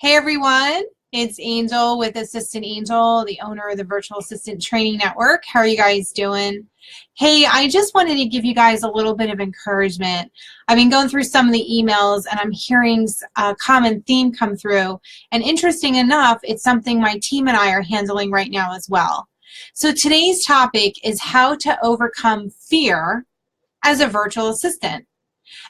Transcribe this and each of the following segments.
Hey everyone, it's Angel with Assistant Angel, the owner of the Virtual Assistant Training Network. How are you guys doing? Hey, I just wanted to give you guys a little bit of encouragement. I've been going through some of the emails and I'm hearing a common theme come through. And interesting enough, it's something my team and I are handling right now as well. So today's topic is how to overcome fear as a virtual assistant.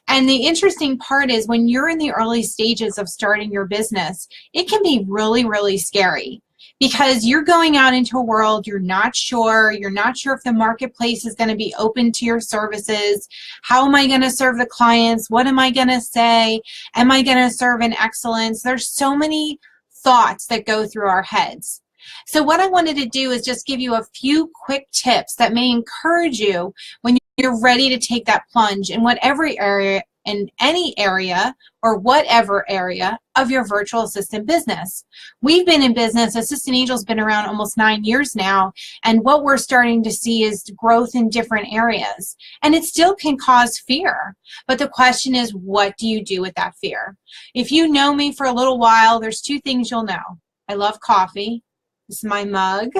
And the interesting part is when you're in the early stages of starting your business, it can be really, really scary because you're going out into a world you're not sure if the marketplace is going to be open to your services. How am I going to serve the clients? What am I going to say? Am I going to serve in excellence? There's so many thoughts that go through our heads. So what I wanted to do is just give you a few quick tips that may encourage you when you're ready to take that plunge in whatever area, in any area or whatever area of your virtual assistant business. We've been in business, Assistant Angel's been around almost 9 years now, and what we're starting to see is growth in different areas. And it still can cause fear. But the question is, what do you do with that fear? If you know me for a little while, there's two things you'll know. I love coffee. This is my mug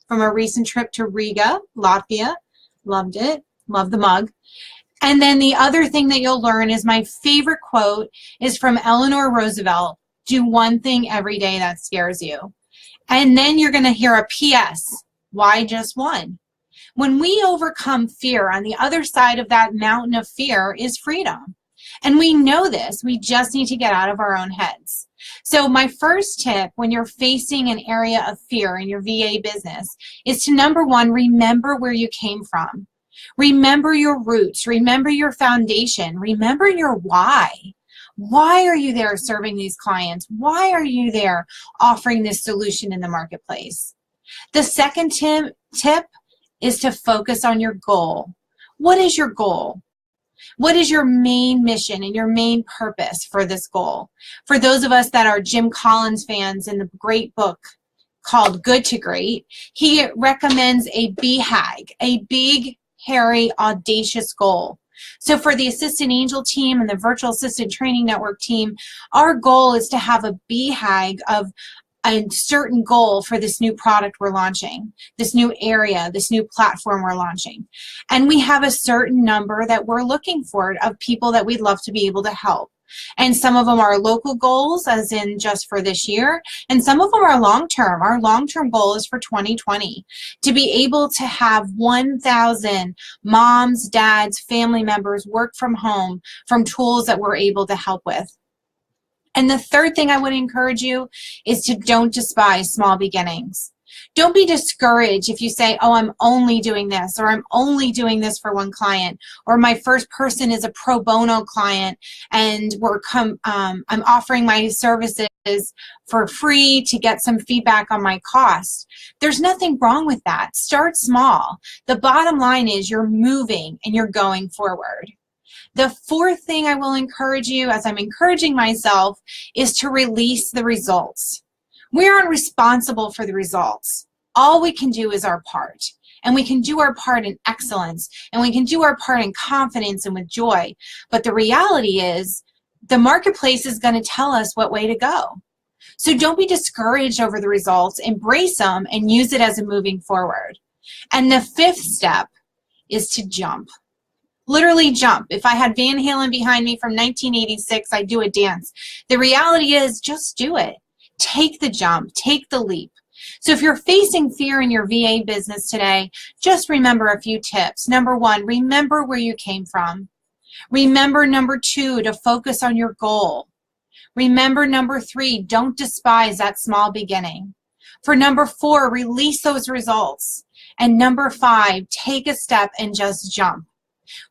from a recent trip to Riga, Latvia. Loved it. Love the mug. And then the other thing that you'll learn is my favorite quote is from Eleanor Roosevelt. Do one thing every day that scares you. And then you're going to hear a PS. Why just one? When we overcome fear, on the other side of that mountain of fear is freedom. And we know this. We just need to get out of our own heads. So my first tip when you're facing an area of fear in your VA business is to, number one, remember where you came from. Remember your roots. Remember your foundation. Remember your why. Why are you there serving these clients? Why are you there offering this solution in the marketplace? The second tip is to focus on your goal. What is your goal? What is your main mission and your main purpose for this goal? For those of us that are Jim Collins fans in the great book called Good to Great, he recommends a BHAG, a big, hairy, audacious goal. So for the Assistant Angel team and the Virtual Assistant Training Network team, our goal is to have a BHAG of a certain goal for this new product we're launching, this new area, this new platform we're launching. And we have a certain number that we're looking for of people that we'd love to be able to help. And some of them are local goals, as in just for this year, and some of them are long-term. Our long-term goal is for 2020, to be able to have 1,000 moms, dads, family members work from home from tools that we're able to help with. And the third thing I would encourage you is to don't despise small beginnings. Don't be discouraged if you say, oh, I'm only doing this, or I'm only doing this for one client, or my first person is a pro bono client, and I'm offering my services for free to get some feedback on my cost. There's nothing wrong with that. Start small. The bottom line is you're moving and you're going forward. The fourth thing I will encourage you, as I'm encouraging myself, is to release the results. We aren't responsible for the results. All we can do is our part. And we can do our part in excellence. And we can do our part in confidence and with joy. But the reality is the marketplace is going to tell us what way to go. So don't be discouraged over the results. Embrace them and use it as a moving forward. And the fifth step is to jump. Literally jump. If I had Van Halen behind me from 1986, I'd do a dance. The reality is just do it. Take the jump. Take the leap. So if you're facing fear in your VA business today, just remember a few tips. Number one, remember where you came from. Remember, number two, to focus on your goal. Remember, number three, don't despise that small beginning. For number four, release those results. And number five, take a step and just jump.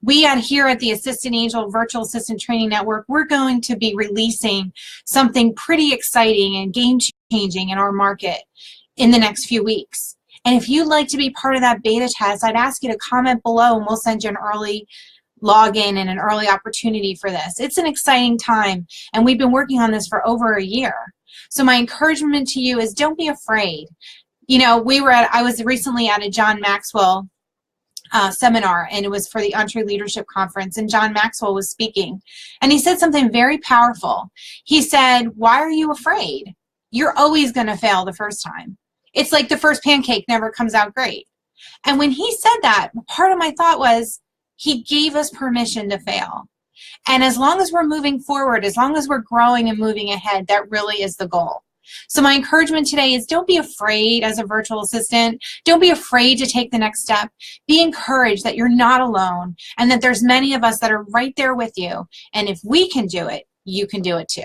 We here at the Assistant Angel Virtual Assistant Training Network, we're going to be releasing something pretty exciting and game-changing in our market in the next few weeks. And if you'd like to be part of that beta test, I'd ask you to comment below and we'll send you an early login and an early opportunity for this. It's an exciting time, and we've been working on this for over a year. So my encouragement to you is don't be afraid. You know, I was recently at a John Maxwell seminar, and it was for the EntreLeadership Conference, and John Maxwell was speaking, and he said something very powerful. He said, why are you afraid? You're always going to fail the first time. It's like the first pancake never comes out great. And when he said that, part of my thought was, he gave us permission to fail. And as long as we're moving forward, as long as we're growing and moving ahead, that really is the goal. So my encouragement today is, don't be afraid as a virtual assistant. Don't be afraid to take the next step. Be encouraged that you're not alone and that there's many of us that are right there with you. And if we can do it, you can do it too.